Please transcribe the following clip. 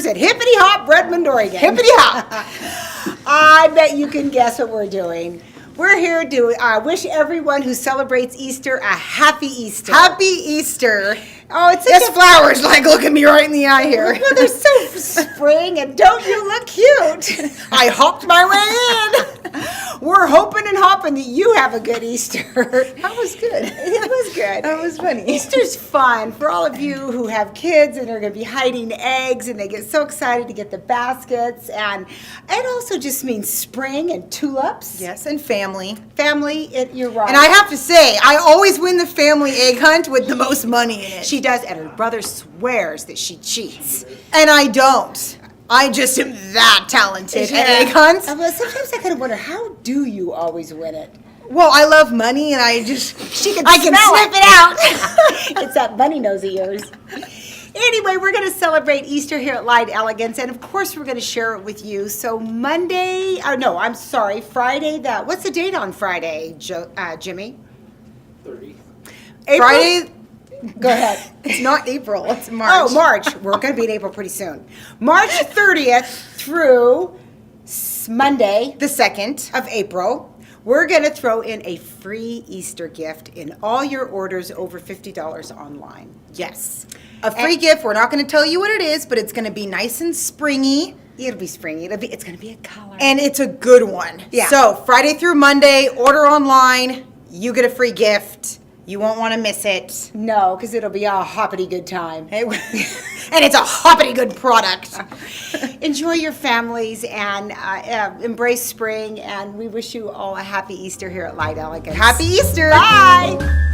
in Hippity Hop, Redmond, Oregon. Hippity hop. I bet you can guess what we're doing. We're here to wish everyone who celebrates Easter a happy Easter. Happy Easter. Oh, it's This such a flower's like looking me right in the eye here. Well, they're so spring, and don't you look cute? I hopped my way in. We're hoping and hopping that you have a good Easter. That was good. It was good. That was funny. Easter's fun for all of you who have kids and are going to be hiding eggs, and they get so excited to get the baskets. And it also just means spring and tulips. Yes, and family. Family, you're right. And I have to say, I always win the family egg hunt with the most money in it. She does, and her brother swears that she cheats. And I don't. I just am that talented Yeah. at egg hunts. Well, sometimes I kind of wonder, how do you always win it? Well, I love money, and I just I can smell sniff it out. It's that bunny nose of yours. Anyway, we're going to celebrate Easter here at Light Elegance, and of course we're going to share it with you. So Friday, what's the date on Friday, Jimmy? 30. April? Friday. Go ahead. It's not April. It's March. Oh, March. We're going to be in April pretty soon. March 30th through Monday The 2nd. of April, we're going to throw in a free Easter gift in all your orders over $50 online. Yes. A free gift. We're not going to tell you what it is, but it's going to be nice and springy. It'll be springy. It's going to be a color. And it's a good one. Yeah. So Friday through Monday, order online. You get a free gift. You won't want to miss it. No, because it'll be a hoppity good time. And it's a hoppity good product. Enjoy your families and embrace spring. And we wish you all a happy Easter here at Light Elegance. Happy Easter. Bye.